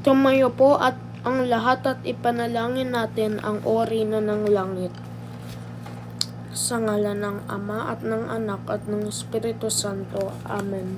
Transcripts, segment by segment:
Tumayo po at ang lahat at ipanalangin natin ang orina ng langit. Sa ngalan ng Ama at ng Anak at ng Espiritu Santo. Amen.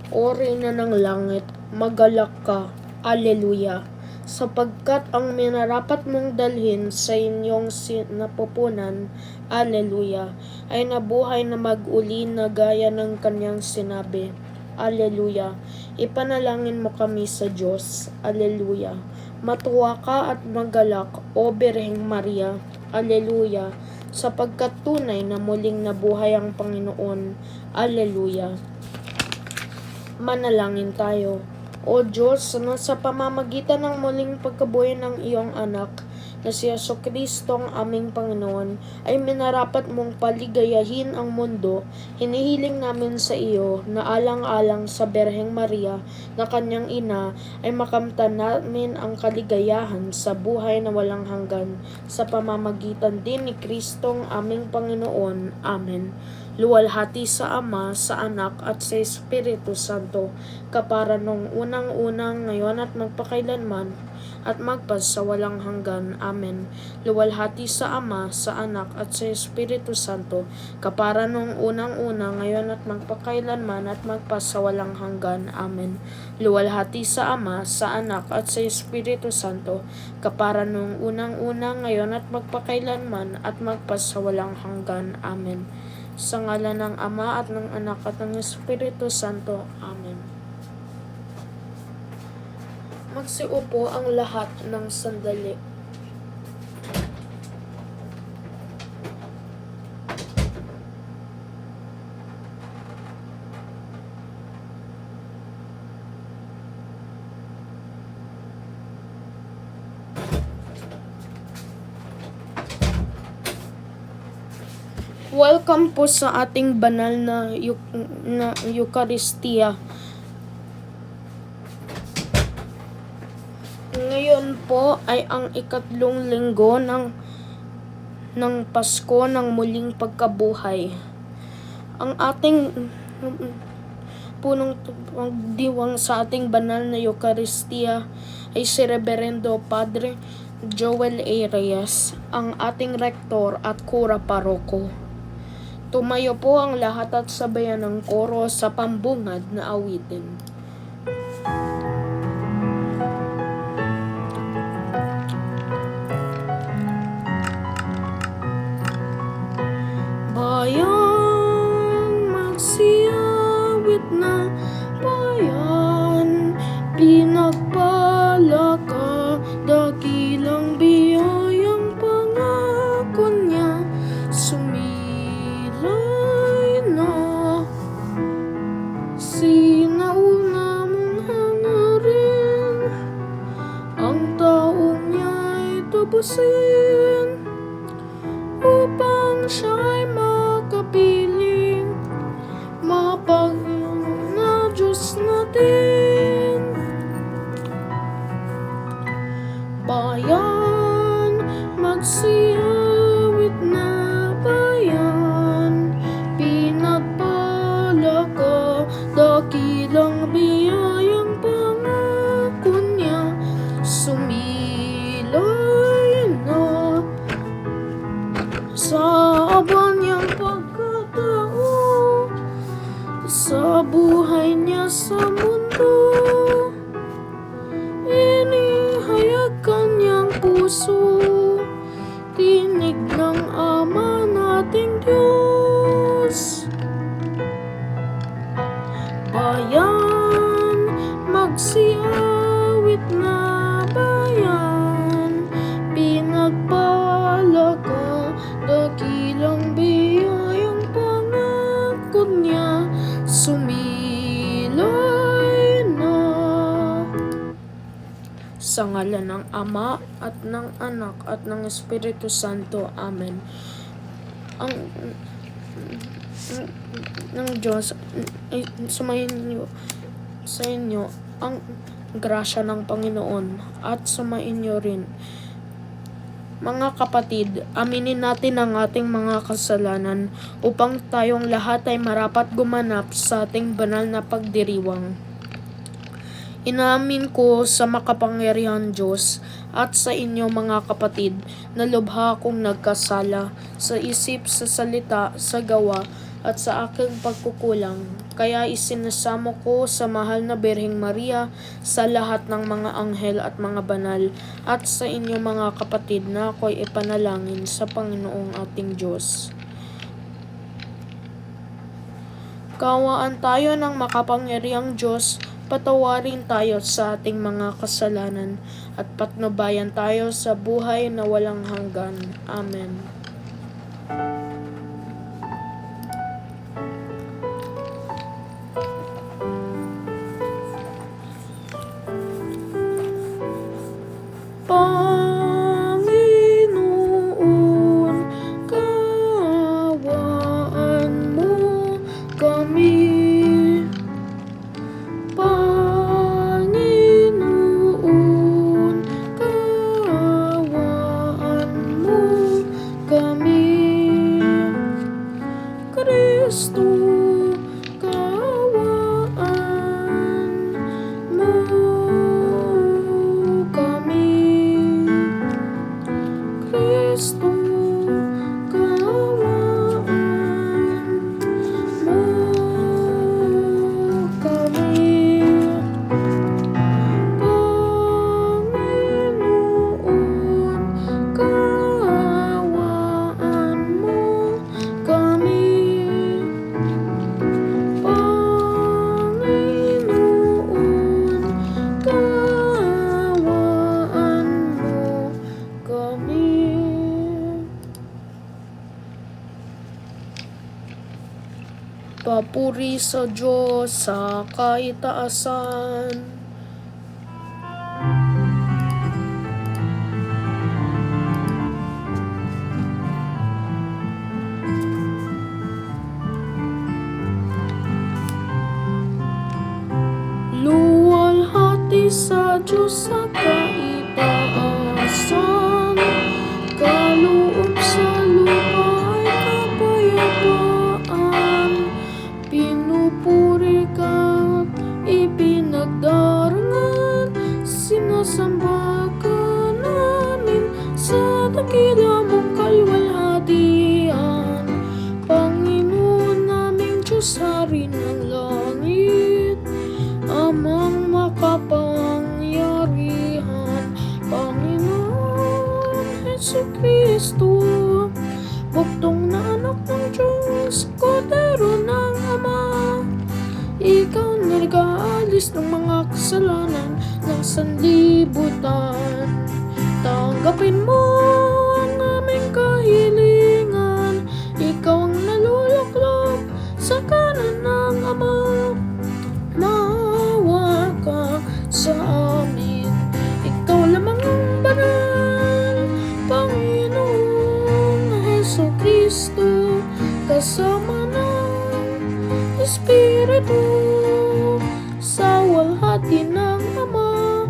Orina ng langit, magalak ka. Alleluia. Sapagkat ang minarapat mong dalhin sa inyong sinapupunan, Alleluia, ay nabuhay na mag-uli na gaya ng kanyang sinabi. Alleluia. Ipanalangin mo kami sa Diyos. Alleluia. Matuwa ka at magalak, O Birheng Maria. Alleluia. Sapagkat tunay na muling nabuhay ang Panginoon. Alleluia. Manalangin tayo. O Diyos, na sa pamamagitan ng muling pagkabuhay ng iyong anak, na si Jesucristo ang aming Panginoon, ay minarapat mong paligayahin ang mundo, hinihiling namin sa iyo na alang-alang sa Birheng Maria na kanyang ina, ay makamtan namin ang kaligayahan sa buhay na walang hanggan, sa pamamagitan din ni Kristong aming Panginoon. Amen. Luwalhati sa Ama, sa Anak, at sa Espiritu Santo, kapara nung unang-unang, ngayon at magpakailanman, at magpasawalang hanggan. Amen. Luwalhati sa Ama, sa Anak, at sa Espiritu Santo, kapara nung unang-unang, ngayon at magpakailanman, at magpasawalang hanggan. Amen. Luwalhati sa Ama, sa Anak, at sa Espiritu Santo, kapara nung unang-unang, ngayon at magpakailanman, at magpasawalang hanggan. Amen. Sa ngalan ng Ama at ng Anak at ng Espiritu Santo. Amen. Magsiupo ang lahat ng sandali. Welcome po sa ating banal na Eucharistia. Ngayon po ay ang ikatlong linggo ng Pasko ng muling pagkabuhay. Ang ating punong pagdiwang sa ating banal na Eucharistia ay si Reverendo Padre Joel A. Reyes, ang ating rektor at kura paroko. Tumayo po ang lahat at sabayan ng koro sa pambungad na awitin. Bayan, magsiyawit na bayan, pinagpala ka, dakilang biyayang pangako niya, sumilay na. Sinauna mong hangarin, ang taong niya'y tapusin, upang siya'y makapiling, mapaging na Diyos natin. Bayan, magsiyawit na bayan, pinagpala ka, dakilang biyayang pangako niya, sumilay na. Sa aba niyang pagkatao, sa buhay niya sa mundo, inihayag kanyang puso, tinig ng Ama nating Diyos. Bayan, magsiyawit na bayan, pinagpala ka, dakilang biyayang pangako niya, sumilay na. Sa ngalan ng Ama at ng Anak at ng Espiritu Santo. Amen. Ang ng Diyos ay sumayin niyo sa inyo ang grasya ng Panginoon at sumayin niyo rin. Mga kapatid, aminin natin ang ating mga kasalanan upang tayong lahat ay marapat gumanap sa ating banal na pagdiriwang. Inamin ko sa makapangyarihang Diyos at sa inyo mga kapatid na lubha kong nagkasala sa isip, sa salita, sa gawa at sa aking pagkukulang. Kaya isinasamo ko sa mahal na Birheng Maria, sa lahat ng mga anghel at mga banal, at sa inyo mga kapatid na ako'y ipanalangin sa Panginoong ating Diyos. Kawaan tayo ng makapangyarihang Diyos, patawarin tayo sa ating mga kasalanan at patnubayan tayo sa buhay na walang hanggan. Amen. Panginoon, kaawaan mo kami. Panginoon, kaawaan mo kami. Kristo, kaawaan mo kami. Kristo, kaawaan mo kami. Panginoon, kaawaan mo kami. Panginoon, kaawaan mo kami. Papuri sa Diyos sa kaitaasan. Luwalhati sa Diyos sa kaitaasan, kaloob sa lupa ay kapayapaan. Pinupuri ka't ipinagdarangal, sinasamba ka namin sa dakila mong kalwalhatian. Panginoon naming Diyos, Hari ng langit, Amang makapangyarihan, Panginoon Jesucristo, buktong na anak ng Diyos, kordero ng Ama. Ikaw na nag-aalis ng mga kasalanan ng sanlibutan. Tanggapin mo ang aming kahilingan, ikaw ang naluluklok sa kanan ng Ama. Maawa ka sa amin, ikaw lamang ang banal, Panginoong Jesucristo, kasama ng Espiritu, sa walhati ng Ama.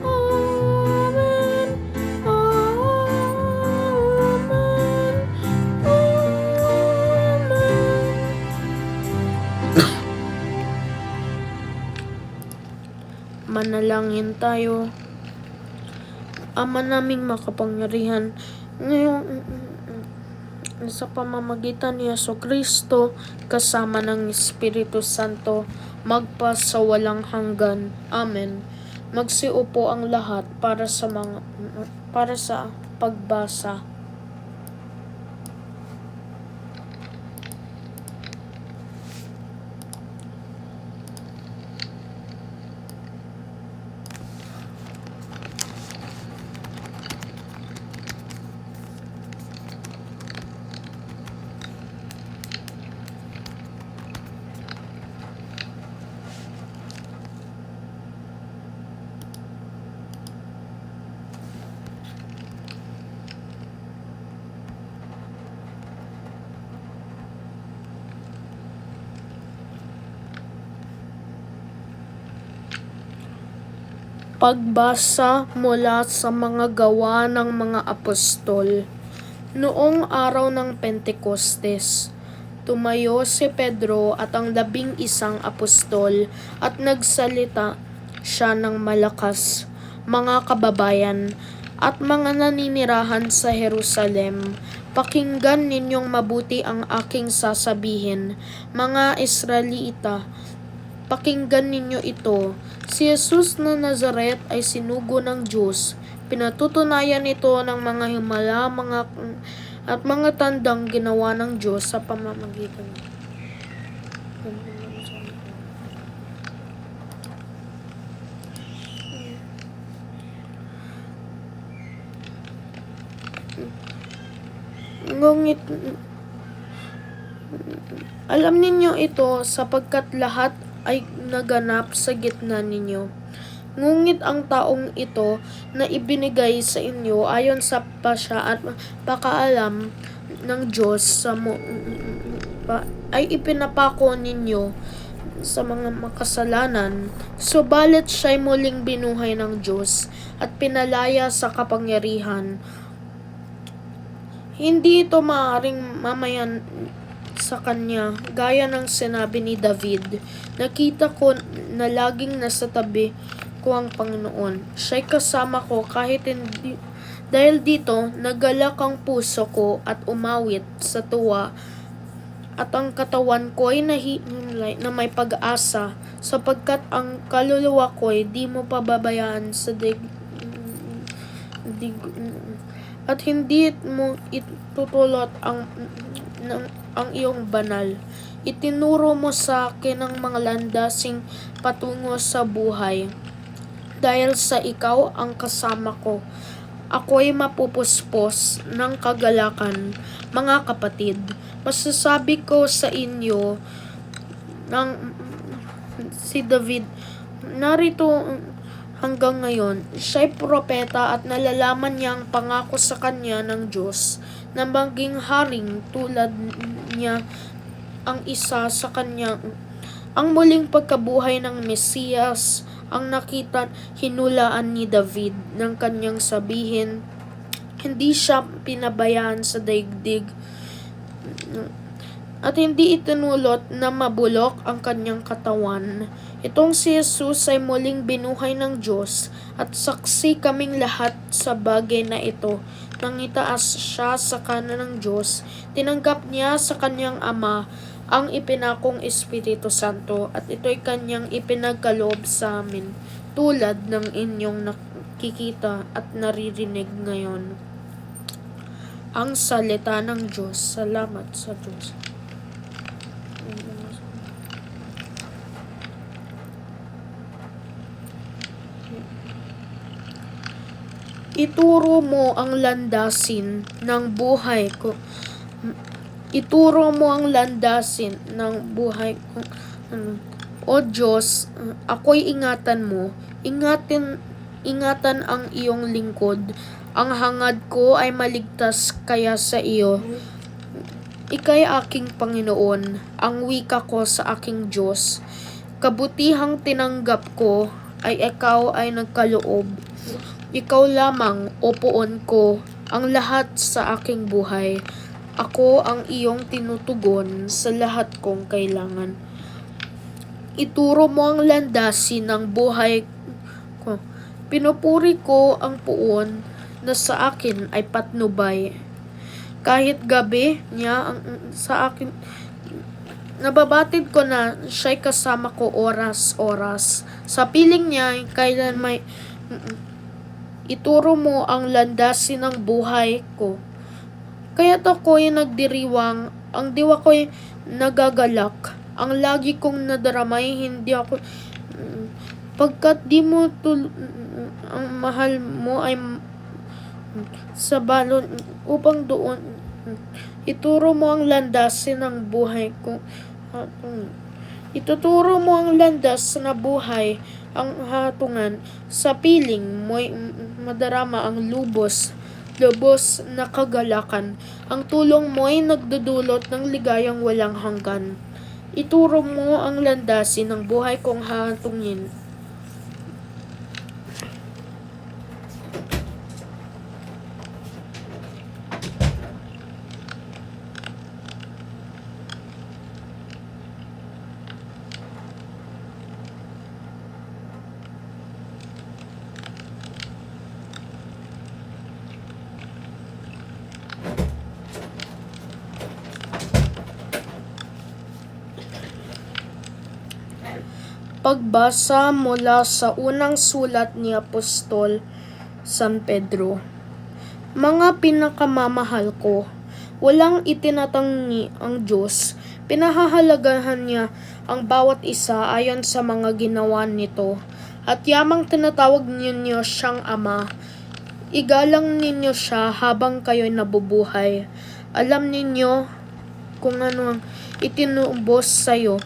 Amen. Amen. Amen. Manalangin tayo. Ama naming makapangyarihan, ngayong sa pamamagitan ni Jesucristo kasama ng Espiritu Santo, magpasawalang hanggan. Amen. Magsiupo ang lahat para sa pagbasa. Pagbasa mula sa mga gawa ng mga apostol. Noong araw ng Pentekostes, tumayo si Pedro at ang 11 apostol at nagsalita siya ng malakas, mga kababayan, at mga naninirahan sa Jerusalem. Pakinggan ninyong mabuti ang aking sasabihin, mga Israelita. Pakinggan ninyo ito. Si Jesus na Nazaret ay sinugo ng Diyos. Pinatutunayan ito ng mga himala, at mga tandang ginawa ng Diyos sa pamamagitan niya. Ngunit alam ninyo ito sapagkat lahat ay naganap sa gitna ninyo. Ngunit ang taong ito na ibinigay sa inyo ayon sa pasya at pakaalam ng Diyos ay ipinapako ninyo sa mga makasalanan, subalit siya'y muling binuhay ng Diyos at pinalaya sa kapangyarihan. Hindi ito maaaring mamayan sa kanya, gaya ng sinabi ni David, nakita ko na laging nasa tabi ko ang Panginoon. Siya'y kasama ko kahit hindi. Dahil dito, nagalak ang puso ko at umawit sa tuwa, at ang katawan ko ay nahihimlay na may pag-asa, sapagkat ang kaluluwa ko ay di mo pababayaan sa at hindi mo itutulot ang iyong banal. Itinuro mo sa akin ang mga landasing patungo sa buhay. Dahil sa ikaw ang kasama ko, ako'y mapupuspos ng kagalakan. Mga kapatid, masasabi ko sa inyo ng si David, narito hanggang ngayon, siya'y propeta at nalalaman niya ang pangako sa kanya ng Diyos na maging haring tulad niya ang isa sa kanya. Ang muling pagkabuhay ng Mesiyas ang nakita hinulaan ni David ng kanyang sabihin, hindi siya pinabayaan sa daigdig at hindi itinulot na mabulok ang kanyang katawan. Itong si Jesus ay muling binuhay ng Diyos at saksi kaming lahat sa bagay na ito. Nang itaas siya sa kanan ng Diyos, tinanggap niya sa kanyang Ama ang ipinakong Espiritu Santo at ito'y kanyang ipinagkaloob sa amin tulad ng inyong nakikita at naririnig ngayon. Ang salita ng Diyos. Salamat sa Diyos. Ituro mo ang landasin ng buhay ko. Ituro mo ang landasin ng buhay ko. O Diyos, ako'y ingatan mo. Ingatan ang iyong lingkod. Ang hangad ko ay maligtas kaya sa iyo. Ika'y aking Panginoon, ang wika ko sa aking Diyos. Kabutihang tinanggap ko ay ikaw ay nagkaloob. Ikaw lamang, o Poon ko, ang lahat sa aking buhay. Ako ang iyong tinutugon sa lahat kong kailangan. Ituro mo ang landasin ng buhay ko. Pinupuri ko ang Poon na sa akin ay patnubay. Kahit gabi niya sa akin, nababatid ko na siya'y kasama ko oras-oras. Sa piling niya, kailan may ituro mo ang landasin ng buhay ko. Kaya't ako'y nagdiriwang, ang diwa ko'y nagagalak. Ang lagi kong nadaramay, hindi ako, pagkat di mo ang mahal mo ay sa balon upang doon ituro mo ang landasin ng buhay ko. Ituturo mo ang landas na buhay ang hatungan. Sa piling mo'y madarama ang lubos na kagalakan. Ang tulong mo'y nagdudulot ng ligayang walang hanggan. Ituro mo ang landasin ng buhay kong hatungin. Pagbasa mula sa unang sulat ni Apostol San Pedro. Mga pinakamamahal ko, walang itinatangi ang Diyos. Pinahahalagahan niya ang bawat isa ayon sa mga ginawa nito. At yamang tinatawag ninyo siyang Ama, igalang ninyo siya habang kayo'y nabubuhay. Alam ninyo kung ano ang itinubos sa'yo.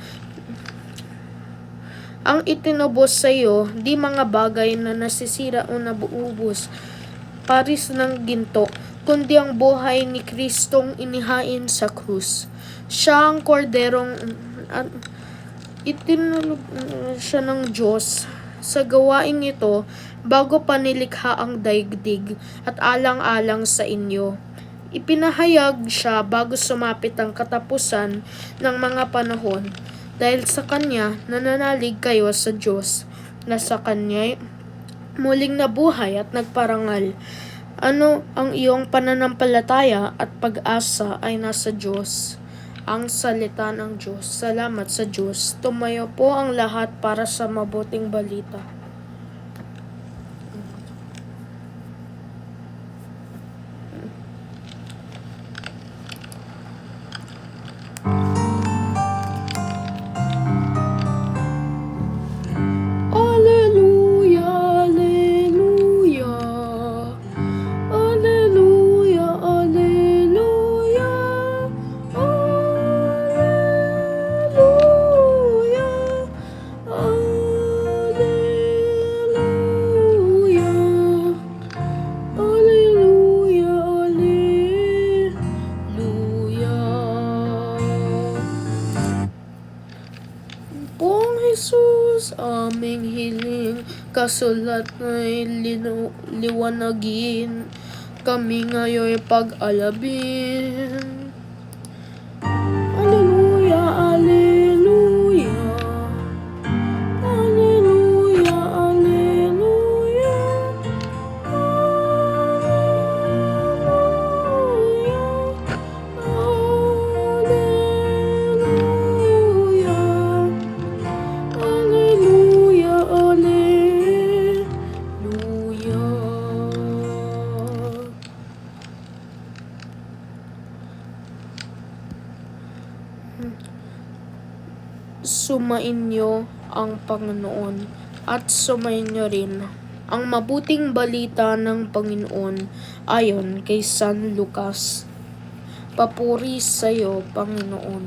Ang itinubos sa iyo, di mga bagay na nasisira o nabuubos, paris ng ginto, kundi ang buhay ni Kristong inihain sa krus. Siya ang korderong itinulog siya ng Diyos. Sa gawain ito, bago pa nilikha ang daigdig at alang-alang sa inyo. Ipinahayag siya bago sumapit ang katapusan ng mga panahon. Dahil sa Kanya, nananalig kayo sa Diyos, na sa Kanya'y muling nabuhay at nagparangal. Ano ang iyong pananampalataya at pag-asa ay nasa Diyos. Ang salita ng Diyos. Salamat sa Diyos. Tumayo po ang lahat para sa mabuting balita. Jesus, aming hiling, kasulat na'y liwanagin, kami ngayon pag-alabin. Alleluia, alleluia, alleluia, alleluia, Sumainyo ang Panginoon at sumainyo rin ang mabuting balita ng Panginoon ayon kay San Lucas. Papuri sa iyo, Panginoon.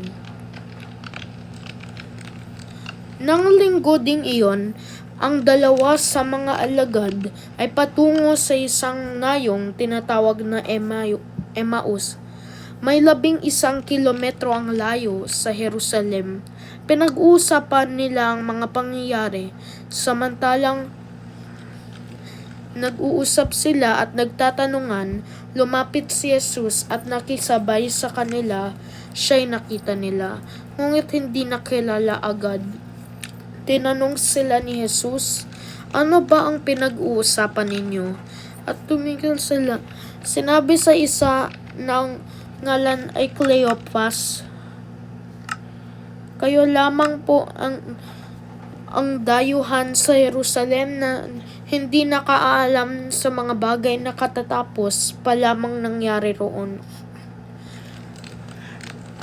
Nang linggo ding iyon, ang dalawa sa mga alagad ay patungo sa isang nayong tinatawag na Emmaus. May 11 kilometro ang layo sa Jerusalem. Pinag-uusapan nila ang mga pangyayari, samantalang nag-uusap sila at nagtatanungan, lumapit si Jesus at nakisabay sa kanila, siya'y nakita nila, ngunit hindi nakilala agad. Tinanong sila ni Jesus, ano ba ang pinag-uusapan ninyo? At tumigil sila. Sinabi sa isa ng ngalan ay Cleopas, kayo lamang po ang dayuhan sa Jerusalem na hindi nakaalam sa mga bagay na katatapos pa lamang nangyari roon.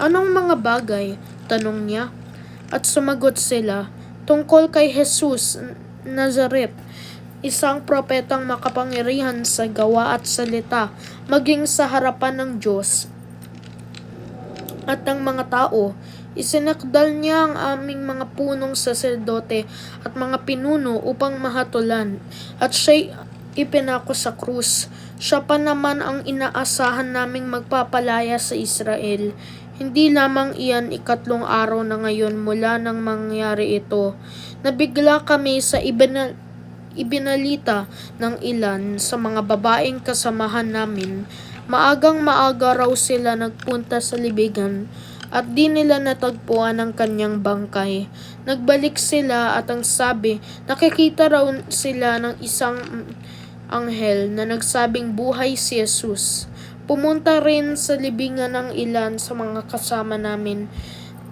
Anong mga bagay? Tanong niya. At sumagot sila, tungkol kay Jesus Nazaret, isang propetang makapangyarihan sa gawa at salita, maging sa harapan ng Diyos at ng mga tao. Isinakdal niya ang aming mga punong saserdote at mga pinuno upang mahatulan, at siya'y ipinako sa krus. Siya pa naman ang inaasahan naming magpapalaya sa Israel. Hindi lamang iyan 3 araw na ngayon mula nang mangyari ito. Nabigla kami sa ibinalita ng ilan sa mga babaeng kasamahan namin. Maagang maaga raw sila nagpunta sa libigan at di nila natagpuan ang kanyang bangkay. Nagbalik sila at ang sabi, nakikita raw sila ng isang anghel na nagsabing buhay si Jesus. Pumunta rin sa libingan ng ilan sa mga kasama namin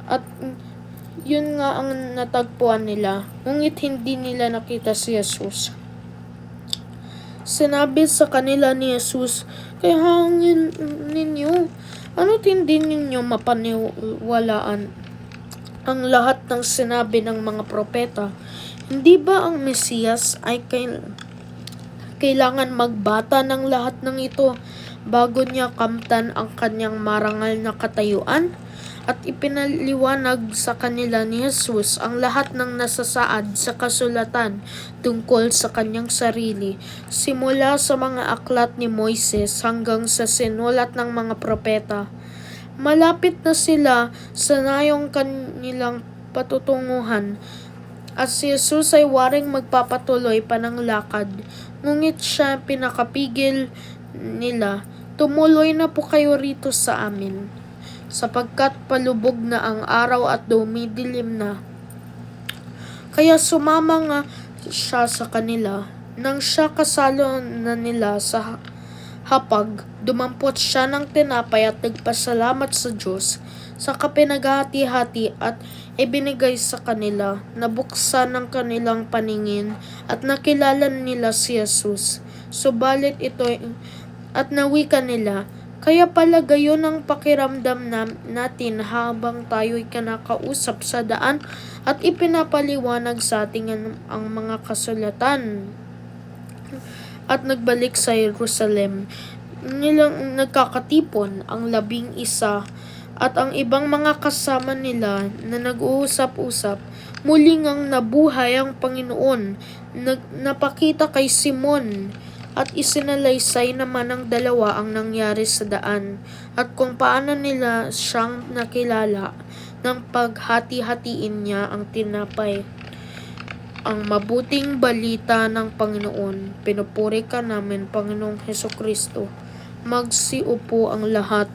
at yun nga ang natagpuan nila, ngunit hindi nila nakita si Jesus. Sinabi sa kanila ni Jesus, "Kaya hangin ninyo, ano't hindi ninyo mapaniwalaan ang lahat ng sinabi ng mga propeta? Hindi ba ang Mesiyas ay kailangan magbata ng lahat ng ito bago niya kamtan ang kanyang marangal na katayuan?" At ipinaliwanag sa kanila ni Jesus ang lahat ng nasasaad sa kasulatan tungkol sa kanyang sarili, simula sa mga aklat ni Moises hanggang sa sinulat ng mga propeta. Malapit na sila sa nayong kanilang patutunguhan, at si Jesus ay waring magpapatuloy pa ng lakad, ngunit siya pinakapigil nila, "Tumuloy na po kayo rito sa amin, sapagkat palubog na ang araw at dumidilim na." Kaya sumama nga siya sa kanila. Nang siya kasalo na nila sa hapag, dumampot siya ng tinapay at nagpasalamat sa Diyos, saka pinaghati-hati at ibinigay sa kanila. Nabuksan ng kanilang paningin at nakilala nila si Jesus. Subalit ito at nawika nila, "Kaya pala gayon ang pakiramdam natin habang tayo'y kinakausap sa daan at ipinapaliwanag sa atin ang mga kasulatan." At nagbalik sa Jerusalem. Nilang nagkakatipon ang 11 at ang ibang mga kasama nila na nag-uusap-usap. Muling ang nabuhay ang Panginoon, napakita kay Simon, at isinalaysay naman ng dalawa ang nangyari sa daan at kung paano nila siyang nakilala nang paghati-hatiin niya ang tinapay. Ang mabuting balita ng Panginoon. Pinupuri ka namin, Panginoong Hesukristo. Magsiupo ang lahat.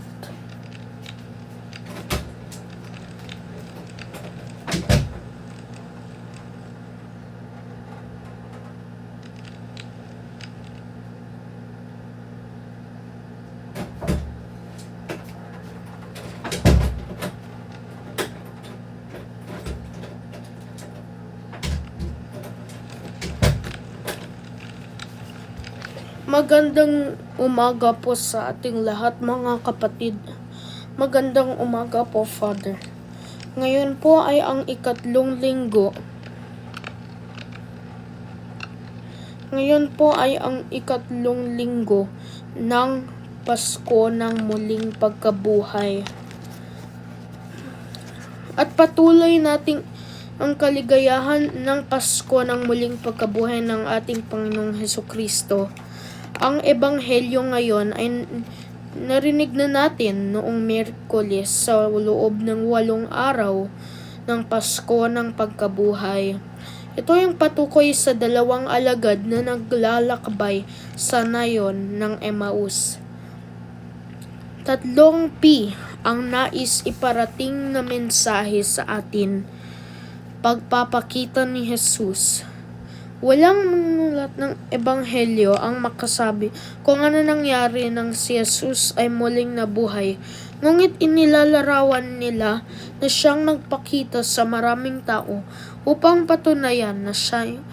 Magandang umaga po sa ating lahat, mga kapatid. Magandang umaga po, Father. Ngayon po ay ang ikatlong linggo. Ng Pasko ng muling pagkabuhay. At patuloy nating ang kaligayahan ng Pasko ng muling pagkabuhay ng ating Panginoong Hesukristo. Ang ebanghelyo ngayon ay narinig na natin noong Miyerkules sa loob ng 8 araw ng Pasko ng pagkabuhay. Ito yung patukoy sa 2 alagad na naglalakbay sa nayon ng Emmaus. 3 P ang nais iparating na mensahe sa atin. Pagpapakita ni Jesus. Walang manulat ng ebanghelyo ang makasabi kung ano nangyari nang si Jesus ay muling nabuhay. Ngunit inilalarawan nila na siyang nagpakita sa maraming tao upang patunayan na siya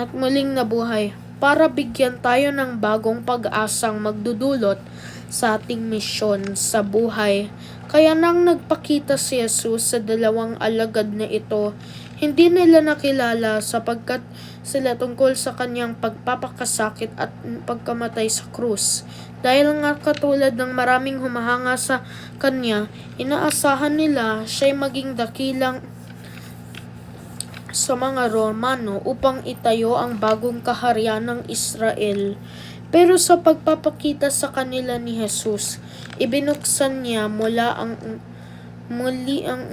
at muling nabuhay, para bigyan tayo ng bagong pag-asang magdudulot sa ating misyon sa buhay. Kaya nang nagpakita si Jesus sa 2 alagad na ito, hindi nila nakilala sapagkat sila tungkol sa kanyang pagpapakasakit at pagkamatay sa krus. Dahil nga katulad ng maraming humahanga sa kanya, inaasahan nila siya'y maging dakilang sa mga Romano upang itayo ang bagong kaharian ng Israel. Pero sa pagpapakita sa kanila ni Jesus, ibinuksan niya muli ang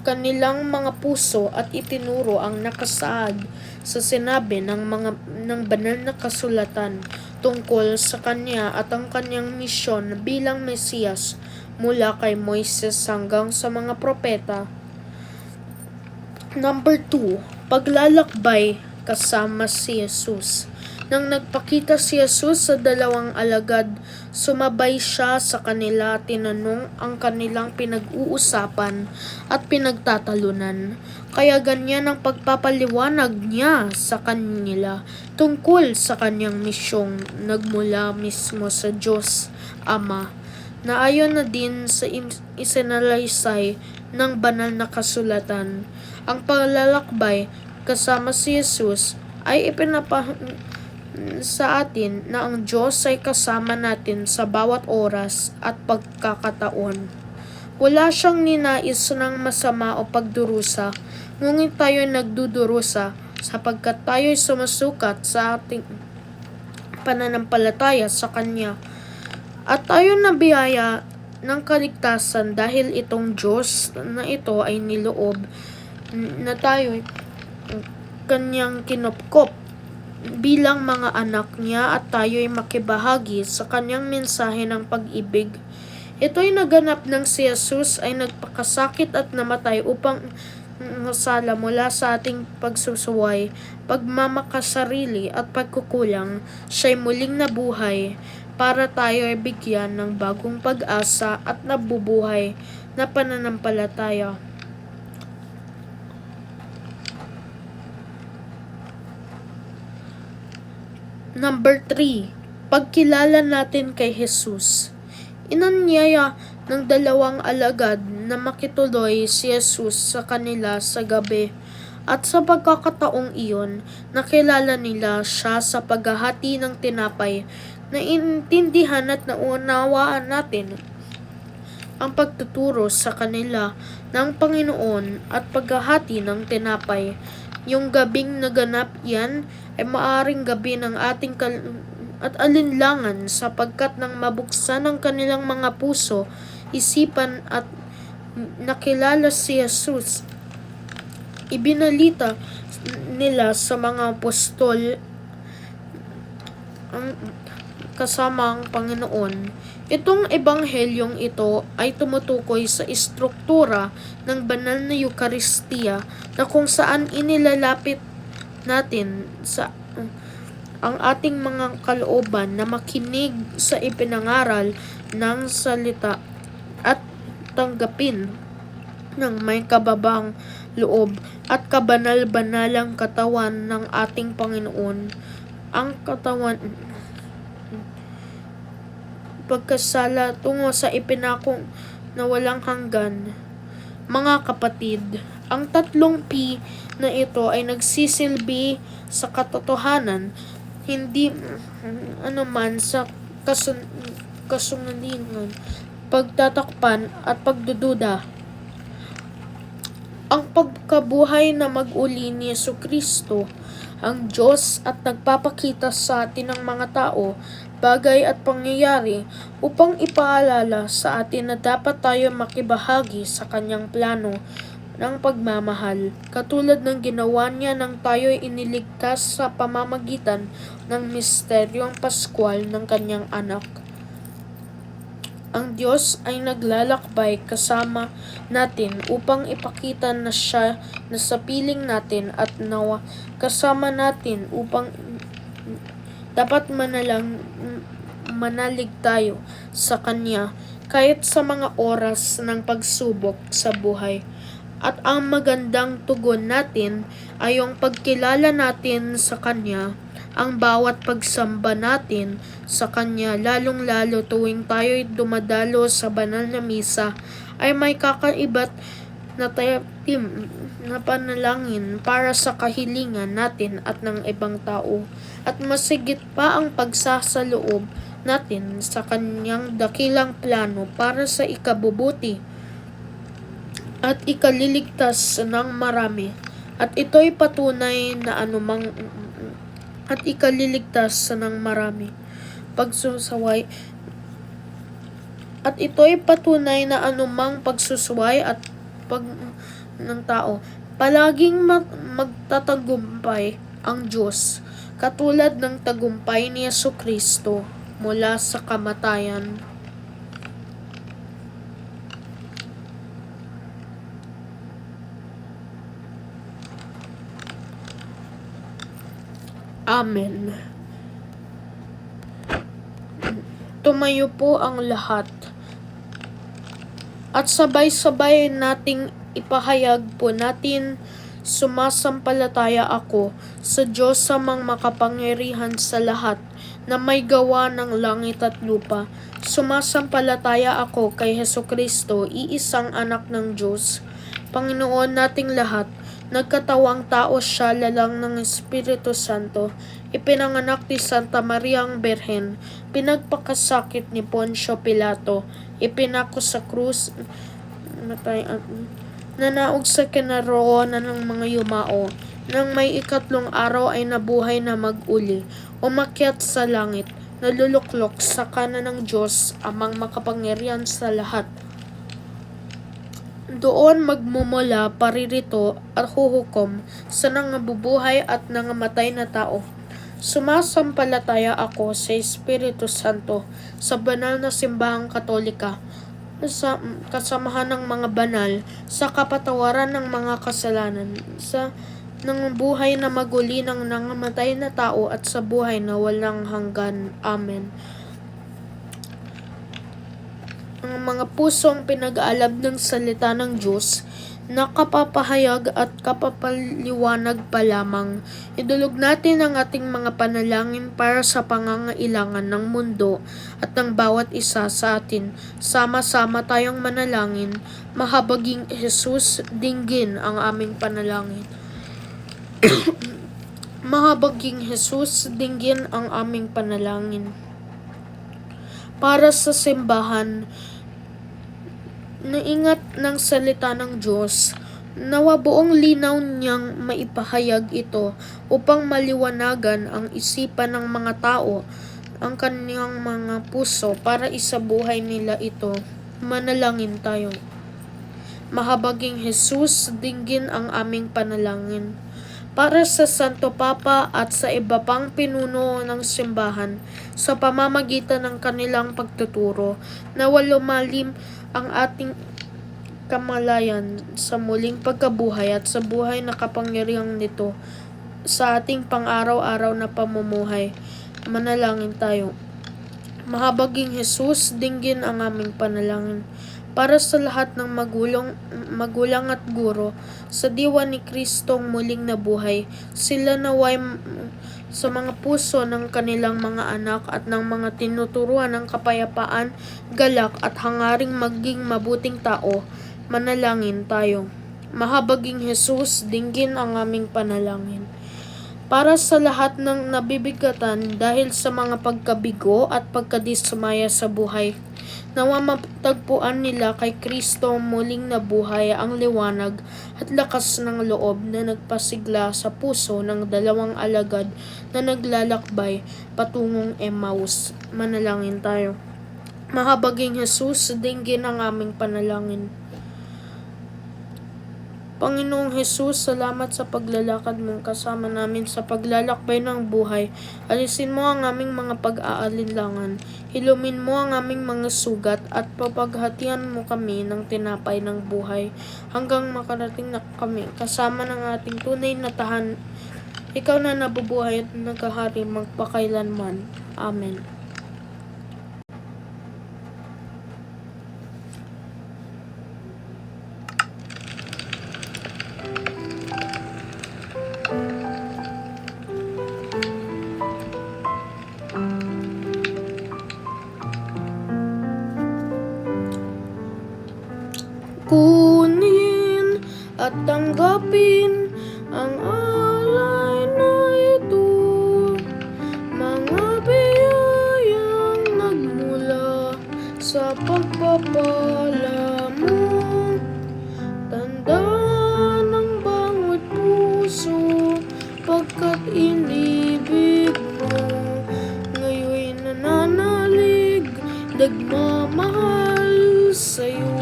kanilang mga puso at itinuro ang nakasaad sa sinabi ng banal na kasulatan tungkol sa kanya at ang kanyang misyon bilang Mesiyas mula kay Moises hanggang sa mga propeta. Number 2, paglalakbay kasama si Jesus. Nang nagpakita si Jesus sa dalawang alagad, sumabay siya sa kanila, tinanong ang kanilang pinag-uusapan at pinagtatalunan. Kaya ganyan ang pagpapaliwanag niya sa kanila tungkol sa kanyang misyong nagmula mismo sa Diyos Ama, na ayon na din sa isinalaysay ng banal na kasulatan. Ang paglalakbay kasama si Jesus ay sa atin na ang Diyos ay kasama natin sa bawat oras at pagkakataon. Wala siyang ninais ng masama o pagdurusa, ngunit tayo nagdudurusa sapagkat tayo ay sumusukat sa ating pananampalataya sa Kanya. At tayo nabiyaya ng kaligtasan dahil itong Diyos na ito ay niloob na tayo Kanyang kinupkop bilang mga anak niya at tayo'y makibahagi sa kanyang mensahe ng pag-ibig. Ito'y naganap nang si Jesus ay nagpakasakit at namatay upang masala mula sa ating pagsusuway, pagmamakasarili at pagkukulang. Siya'y muling nabuhay para tayo ay bigyan ng bagong pag-asa at nabubuhay na pananampalataya. Number 3, pagkilala natin kay Jesus. Inanyaya ng dalawang alagad na makituloy si Jesus sa kanila sa gabi. At sa pagkakataong iyon, nakilala nila siya sa paghahati ng tinapay. Naintindihan at naunawaan natin ang pagtuturo sa kanila ng Panginoon at paghahati ng tinapay. Yung gabing naganap yan ay maaring gabi ng ating at alinlangan sapagkat nang mabuksan ang kanilang mga puso, isipan at nakilala si Jesus, ibinalita nila sa mga apostol ang kasama ang Panginoon. Itong ebanghelyong ito ay tumutukoy sa istruktura ng banal na Eucharistia na kung saan inilalapit natin sa ang ating mga kalooban na makinig sa ipinangaral ng salita at tanggapin ng may kababang loob at kabanal-banalang katawan ng ating Panginoon. Ang katawan pagkasala tungo sa ipinakong na walang hanggan. Mga kapatid, ang tatlong P na ito ay nagsisilbi sa katotohanan, hindi anuman sa kasunungan, pagtatakpan at pagdududa. Ang pagkabuhay na mag-uli ni Jesucristo, ang Diyos at nagpapakita sa atin ng mga tao, bagay at pangyayari upang ipaalala sa atin na dapat tayo makibahagi sa kanyang plano ng pagmamahal, katulad ng ginawa niya nang tayo'y iniligtas sa pamamagitan ng misteryong Paskwal ng kanyang anak. Ang Diyos ay naglalakbay kasama natin upang ipakita na siya na sa piling natin at nawa kasama natin upang dapat manalig tayo sa Kanya kahit sa mga oras ng pagsubok sa buhay. At ang magandang tugon natin ay yung pagkilala natin sa Kanya, ang bawat pagsamba natin sa Kanya, lalong-lalo tuwing tayo'y dumadalo sa banal na misa, ay may kakaibat na tayatim na panalangin para sa kahilingan natin at ng ibang tao. At masigit pa ang pagsasaloob natin sa Kanyang dakilang plano para sa ikabubuti at ikaliligtas ng marami. At ito'y patunay na ikaliligtas ng marami. Pagsusaway. At ito'y patunay na anumang pagsusuway at ng tao, palaging magtatagumpay ang Diyos, katulad ng tagumpay ni Jesucristo mula sa kamatayan. Amen. tumayo po ang lahat. At sabay-sabay nating ipahayag po natin, sumasampalataya ako sa Diyos samang makapangyarihan sa lahat na may gawa ng langit at lupa. Sumasampalataya ako kay Hesukristo, iisang anak ng Diyos, Panginoon nating lahat. Nagkatawang tao siya lalang ng Espiritu Santo. Ipinanganak ni Santa Maria ang Birhen. Pinagpakasakit ni Poncio Pilato. Ipinako sa krus. Nanaog sa kinaroonan ng mga yumao. Nang may ikatlong araw ay nabuhay na mag-uli. Umakyat sa langit. Naluluklok sa kanan ng Diyos, amang makapangyarihan sa lahat. Doon magmumula paririto at huhukom sa nangabubuhay at nangamatay na tao. Sumasampalataya ako sa Espiritu Santo, sa banal na simbahang katolika, sa kasamahan ng mga banal, sa kapatawaran ng mga kasalanan, sa nangabuhay na maguli ng nangamatay na tao at sa buhay na walang hanggan. Amen. Ang mga pusong pinag-aalab ng salita ng Diyos, nakapapahayag at kapapaliwanag pa lamang. Idulog natin ang ating mga panalangin para sa pangangailangan ng mundo at ng bawat isa sa atin. Sama-sama tayong manalangin. Mahabaging Jesus, dinggin ang aming panalangin. Mahabaging Jesus, dinggin ang aming panalangin. Para sa simbahan, naingat ng salita ng Diyos, nawa buong linaw niyang maipahayag ito upang maliwanagan ang isipan ng mga tao, ang kaniyang mga puso para isabuhay nila ito. Manalangin tayo. Mahabaging Jesus, dinggin ang aming panalangin. Para sa Santo Papa at sa iba pang pinuno ng simbahan, sa pamamagitan ng kanilang pagtuturo, nawa lumalim ang ating kamalayan sa muling pagkabuhay at sa buhay na kapangyarihan nito sa ating pang-araw-araw na pamumuhay. Manalangin tayo. Mahabaging Jesus, dinggin ang aming panalangin. Para sa lahat ng magulang at guro, sa diwa ni Kristong muling nabuhay, sila naway sa mga puso ng kanilang mga anak at ng mga tinuturuan ng kapayapaan, galak at hangaring maging mabuting tao. Manalangin tayo. Mahabaging Jesus, dinggin ang aming panalangin. Para sa lahat ng nabibigatan dahil sa mga pagkabigo at pagkadismaya sa buhay, nawa matagpuan nila kay Kristo muling nabuhay ang liwanag at lakas ng loob na nagpasigla sa puso ng dalawang alagad na naglalakbay patungong Emmaus. Manalangin tayo. Mahabaging Jesus, dinggin ang aming panalangin. Panginoong Jesus, salamat sa paglalakad mong kasama namin sa paglalakbay ng buhay. Alisin mo ang aming mga pag-aalinlangan. Hilumin mo ang aming mga sugat at papaghatian mo kami ng tinapay ng buhay hanggang makarating na kami kasama ng ating tunay na tahan. Ikaw na nabubuhay at nagkahari magpakailanman. Amen. Kunin at tanggapin ang alay na ito, mga biyayang nagmula sa pagpapala mo. Tanda ng bawat puso pagkat inibig mo, ngayon nananalig, nagmamahal sa'yo.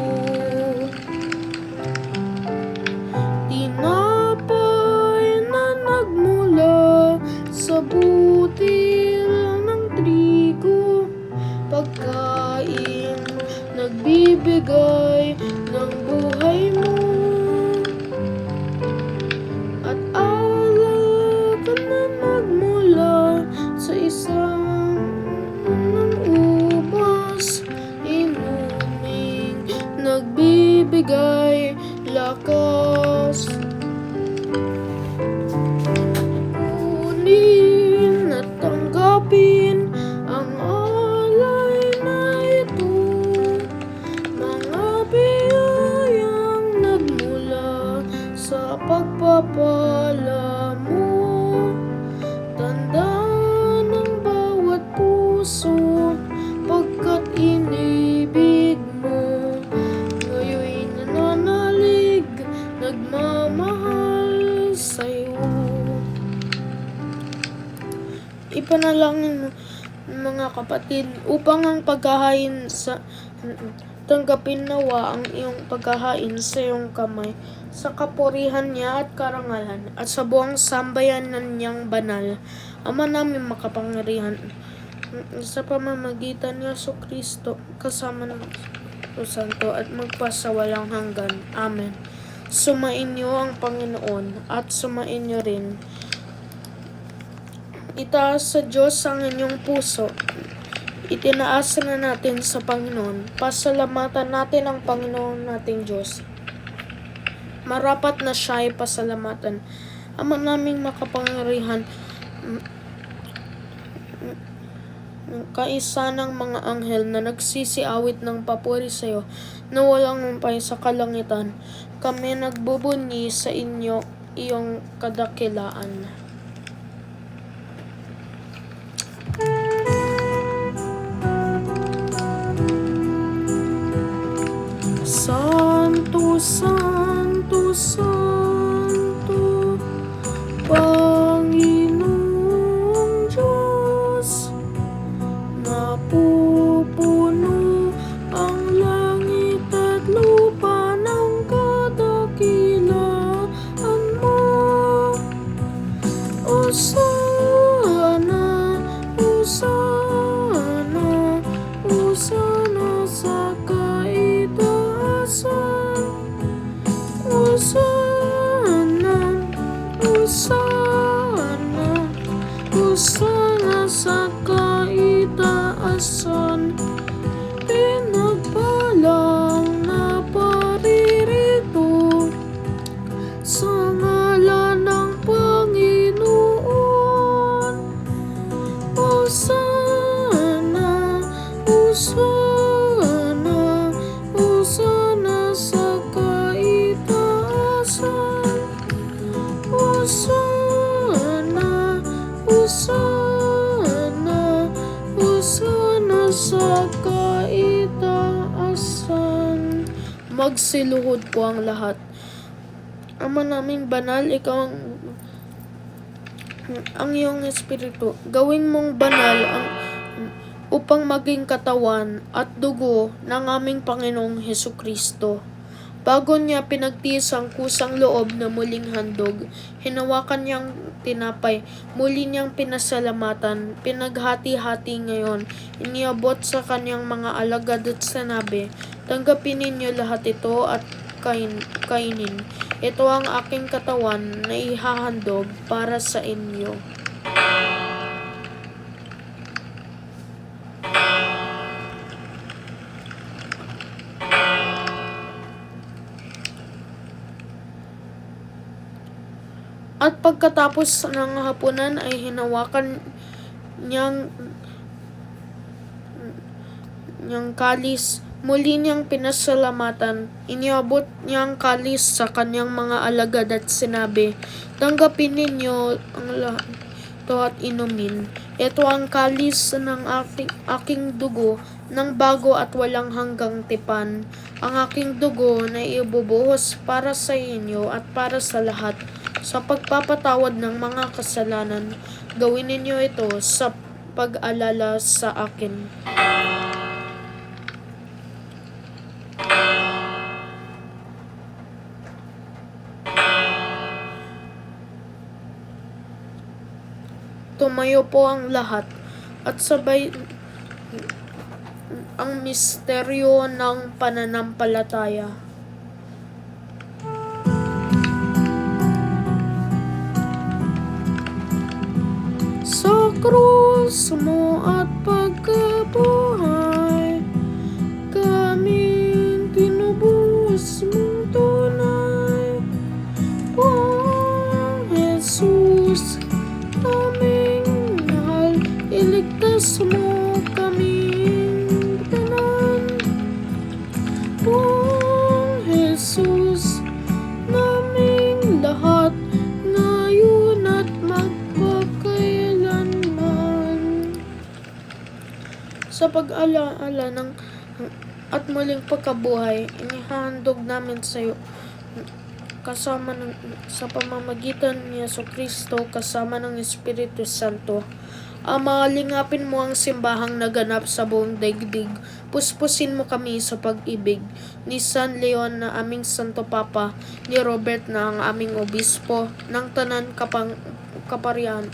Sa butil ng trigo, pagkain nagbibigay ng buhay mo, at alak na nagmula sa isang ng uban. puso, pagkat inibig mo. Ngayon'y nananalig, nagmamahal sa'yo. Ipanalangin mo, mga kapatid, upang ang paghahain sa tanggapin nawa ang iyong paghahain sa iyong kamay, sa kapurihan niya at karangalan, at sa buong sambayanan niyang banal. Ama namin makapangyarihan, sa pamamagitan ni Jesucristo, kasama ng Espiritu Santo, at magpasawalang hanggan. Amen. Sumain niyo ang Panginoon, at sumain niyo rin. Itaas sa Diyos ang inyong puso. Itinaas na natin sa Panginoon. Pasalamatan natin ang Panginoon nating Diyos. Marapat na siya ay pasalamatan. Ama naming makapangyarihan, kaisa ng mga anghel na nagsisiawit ng papuri sa iyo, na walang humpay sa kalangitan, kami nagbubunyi sa inyo iyong kadakilaan. Santo, Santo, Santo, Panginoong Diyos, napupuno ang langit at lupa ng kadakilaan mo. Hosana, Hosana, Hosana sa kaitaasan. Hosana, Hosana, Hosana sa kaitaasan. Pinagpalang na paririto sa ngalan ng Panginoon. Hosana, Hosana, Hosana sa kaitaasan. Hosana, Hosana, Hosana sa kaitaasan. Magsiluhod po ang lahat. Ama naming banal, ikaw ang iyong espiritu. Gawin mong banal upang maging katawan at dugo ng aming Panginoong Hesukristo. Bago niya pinagtiis ang kusang loob na muling handog, hinawakan niyang tinapay, muli niyang pinasalamatan, pinaghati-hati ngayon, iniabot sa kanyang mga alagad at sinabi, tanggapin ninyo lahat ito at kainin. Ito ang aking katawan na ihahandog para sa inyo. At pagkatapos ng hapunan ay hinawakan niyang kalis, muli niyang pinasalamatan, iniabot niyang kalis sa kanyang mga alagad at sinabi, tanggapin ninyo ang lahat ito at inumin. Ito ang kalis ng aking dugo, ng bago at walang hanggang tipan. Ang aking dugo na ibubuhos para sa inyo at para sa lahat, sa pagpapatawad ng mga kasalanan. Gawin ninyo ito sa pag-alala sa akin. Tumayo po ang lahat at sabay ang misteryo ng pananampalataya. Sa krus mo at pagkabuhay, kaming tinubos mong tunay. Pong Jesus, aming mahal, iligtas mo kaming tanan. Pong Jesus, naming lahat, ngayon at magpakailanman. Sa pag-alaala ng at muling pagkabuhay, inihandog namin sa iyo sa pamamagitan ni Jesucristo kasama ng Espiritu Santo. Ama, lingapin mo ang simbahang naganap sa buong daigdig. Puspusin mo kami sa pag-ibig ni San Leon na aming Santo Papa, ni Robert na ang aming Obispo, ng Tanan Kaparian.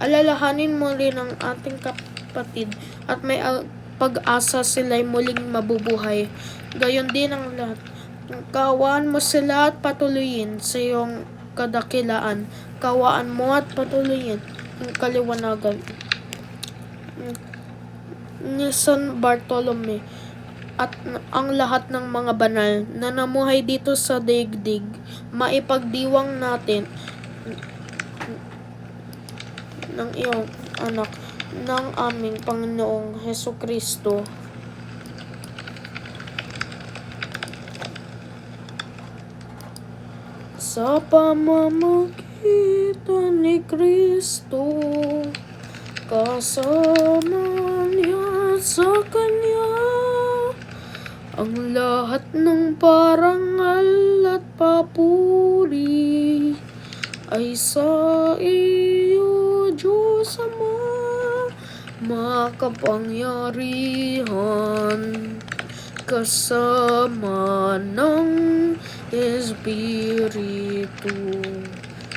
Alalahanin mo rin ang ating kapatid at may pag-asa sila'y muling mabubuhay. Gayon din ang lahat. Kawaan mo sila at patuloyin sa iyong kadakilaan. Kawaan mo at patuloyin ang kaliwanagan ni San Bartolome at ang lahat ng mga banal na namuhay dito sa daigdig. Maipagdiwang natin ng iyong anak ng aming Panginoong Hesukristo. Sa pamamagitan ni Kristo, kasama niya sa Kanya, ang lahat ng parangal at papuri ay sa iyo, Diyos Ama, makapangyarihan, kasama ng Espiritu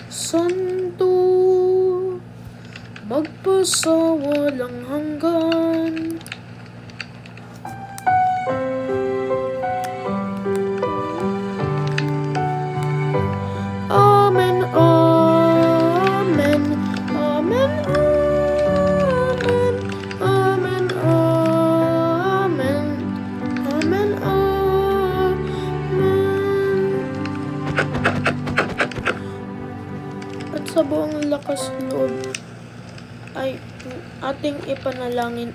Santo, magpasawalang hanggan. Amen, amen, amen, amen, amen, amen, amen, amen. At sa buong lakas loob ay ating ipanalangin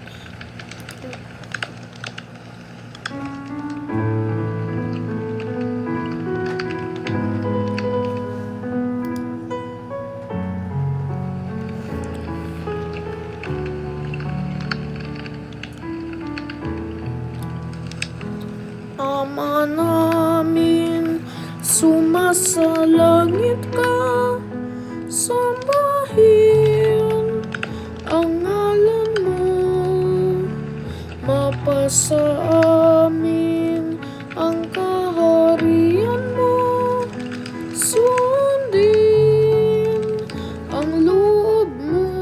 Ama namin, sumasalangit ka, sambahin ang ngalan mo, mapasa amin ang kaharian mo, sundin ang loob mo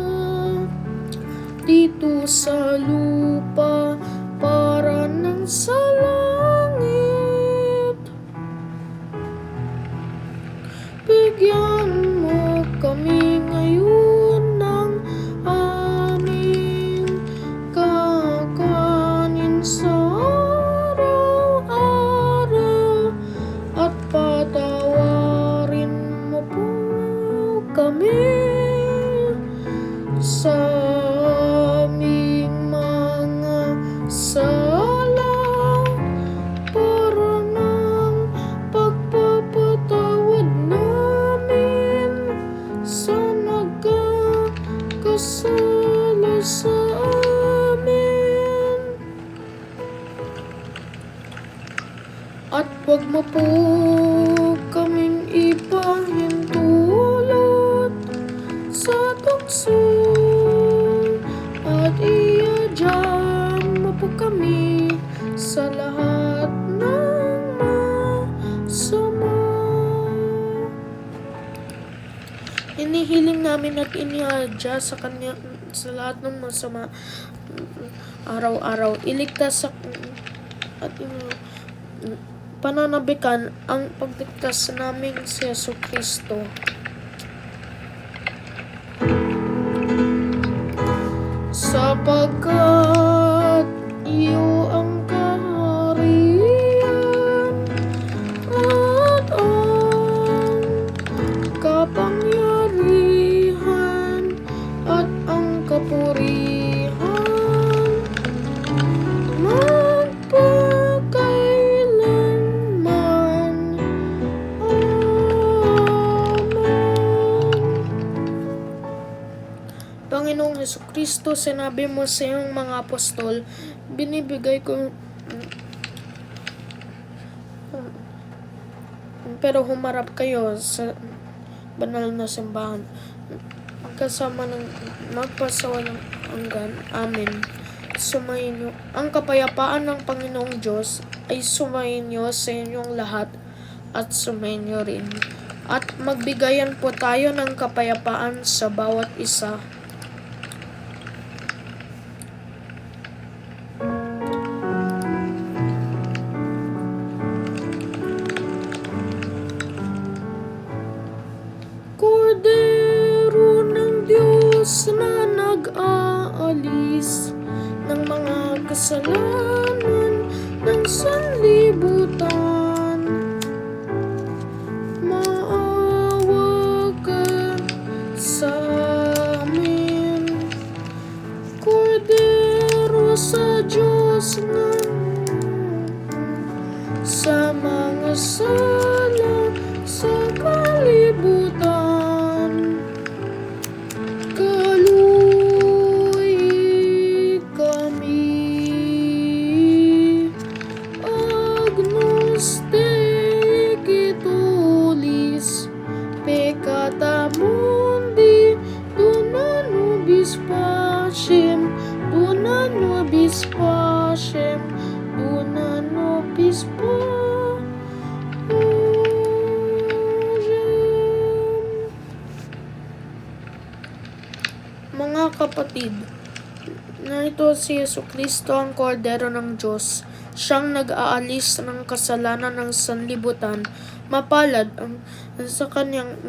dito sa lupa para nang sa langit. Bigyan mo kami ngayon ng aming kakanin sa araw-araw at patawarin mo po kami sa aming mga sala para ng pagpapatawad namin sa nagkakasala sa amin. At huwag mo po kaming ipahintulot sa tukso at iadyan mo po kami sa lahat ng masama. Inihiling namin at iniadya sa Kanya sa lahat ng masama araw-araw. Iligtas sa at pananabikan ang pagligtas naming si Jesucristo. Sapagkat iyo ang kaharian at ang kapangyarihan at ang kapurihan magpakailanman. Amen. Panginoong Jesucristo, Kristo, sinabi mo sa iyong mga apostol, binibigay ko, pero humarap kayo sa banal na simbahan kasama ng magpasawalang hanggan. Amen. Sumainyo. Ang kapayapaan ng Panginoong Diyos ay sumainyo sa inyong lahat at sumainyo rin. At magbigayan po tayo ng kapayapaan sa bawat isa. Kordero ng Diyos na nag-aalis ng mga kasalanan ng sanlibutan, maawa ka sa amin. Kordero sa Diyos na sa mga sala sa kalibutan, kaluoy kami. Agnus Dei Caetolis, peccata mundi, dona nobis pacem, dona nobis pacem, dona nobis pacem. Mga kapatid, narito si Jesucristo ang kordero ng Diyos, siyang nag-aalis ng kasalanan ng sanlibutan. Mapalad ang sa kanyang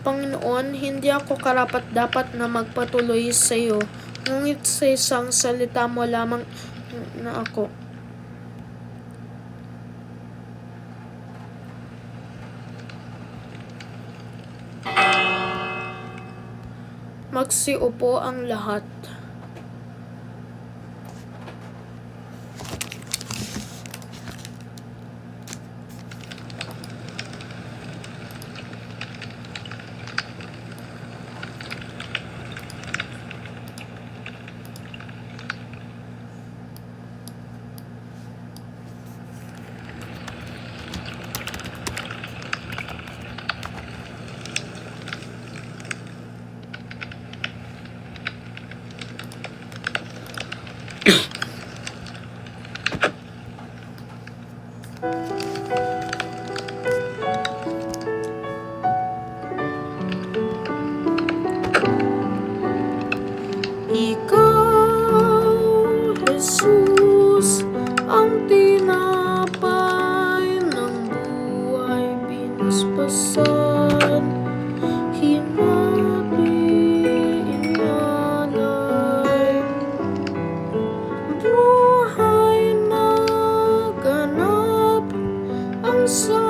Panginoon, hindi ako karapat-dapat na magpatuloy sa iyo, ngunit sa isang salita mo lamang na ako magsiupo ang lahat. Ikaw, Jesus, ang tinapay ng buhay, binasbasan, hinati, inalay, buhay na ganap ang sa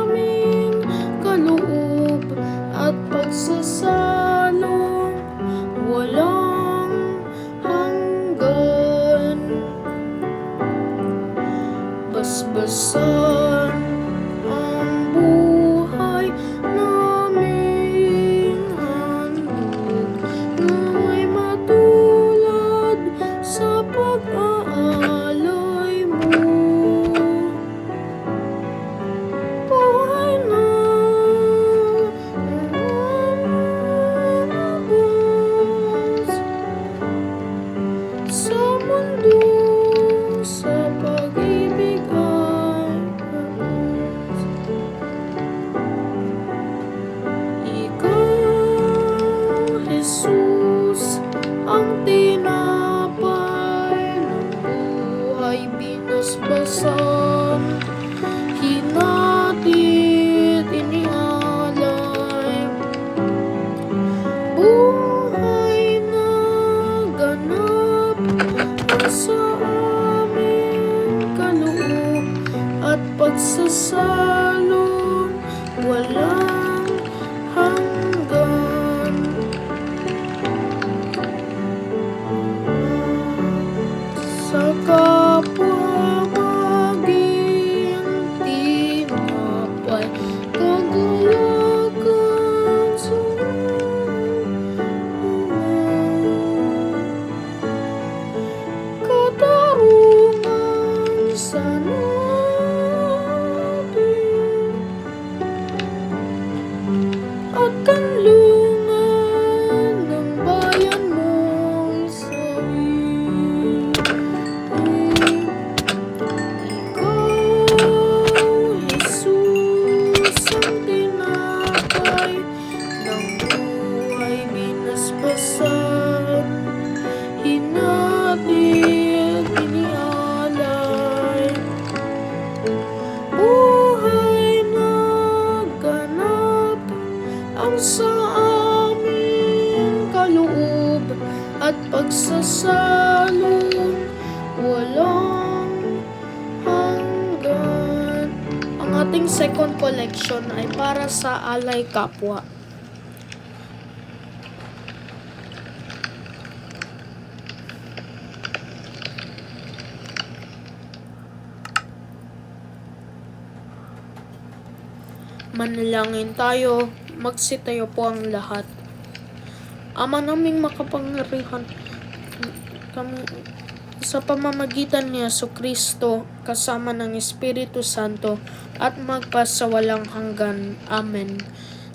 aming kaloob at pagsasalong walang hanggan. Basbasan ang buhay naming handog, nawa'y matulad sa pag-aalay mo. Buhay na nalabas sa mundo, sa pag-ibig ay labas. Ikaw, Jesus, ang tinapay ng buhay, binasbasan, hinatid, inialay, buhay na ganap ang sa aming kaloob at pagsasalong walang hanggan. Sa kapwa maging tinapay, kagalakan sa pagsasalong walang hanggan. Ang ating second collection ay para sa alay kapwa. Manalangin tayo, magsitayo po ang lahat. Ama naming makapangyarihan, kami sa pamamagitan ni Jesucristo kasama ng Espiritu Santo at magpasawalang hanggan. Amen.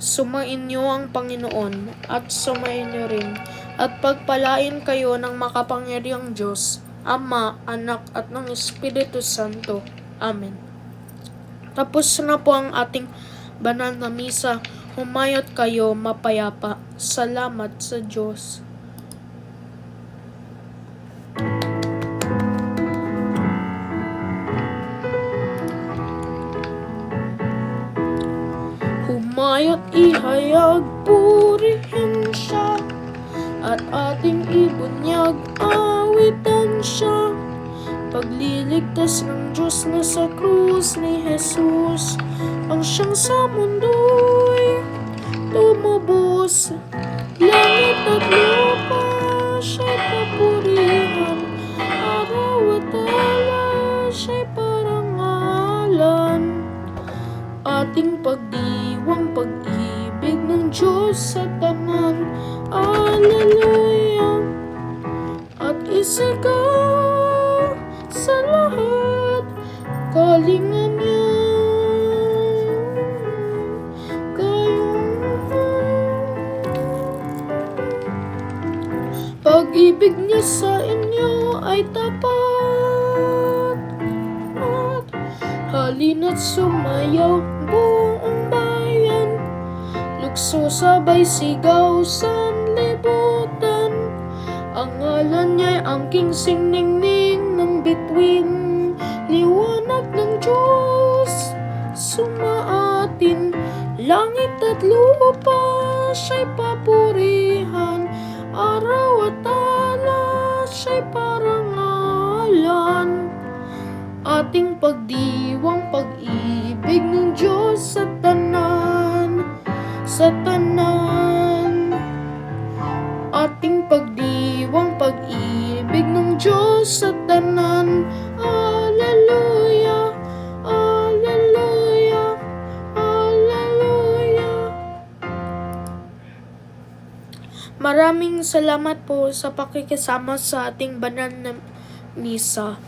Sumain niyo ang Panginoon at sumain niyo rin at pagpalain kayo ng makapangyarihang Diyos, Ama, Anak at ng Espiritu Santo. Amen. Tapos na po ang ating banal na misa. Humayot kayo mapayapa. Salamat sa Diyos. Humayot ihayag, purihin siya, at ating ibunyag, awitan siya. Pagliligtas ng Diyos na sa krus ni Jesus, ang siyang sa mundo'y tumubos. Langit at lupa siya'y papurihan, araw at alay siya'y parangalan. Ating pagdiwang pag-ibig ng Diyos sa tanan, Alleluia. At isigaw sa lahat, kalingan niya pag-ibig niya sa inyo ay tapat. At halina't sumayaw buong bayan, lukso sabay sigaw sanlibutan. Ang ngalan niya'y angking singningning ng bituin, liwanag ng Diyos sumaatin. Langit at lupa siya'y papurihan, araw at alay siya'y parangalan. Ating pagdiwang pag-ibig ng Diyos sa tanan, sa tanan. Ating pagdiwang pag-ibig ng Diyos sa tanan, Alleluia, Alleluia, Alleluia. Maraming salamat po sa pakikisama sa ating banal na misa.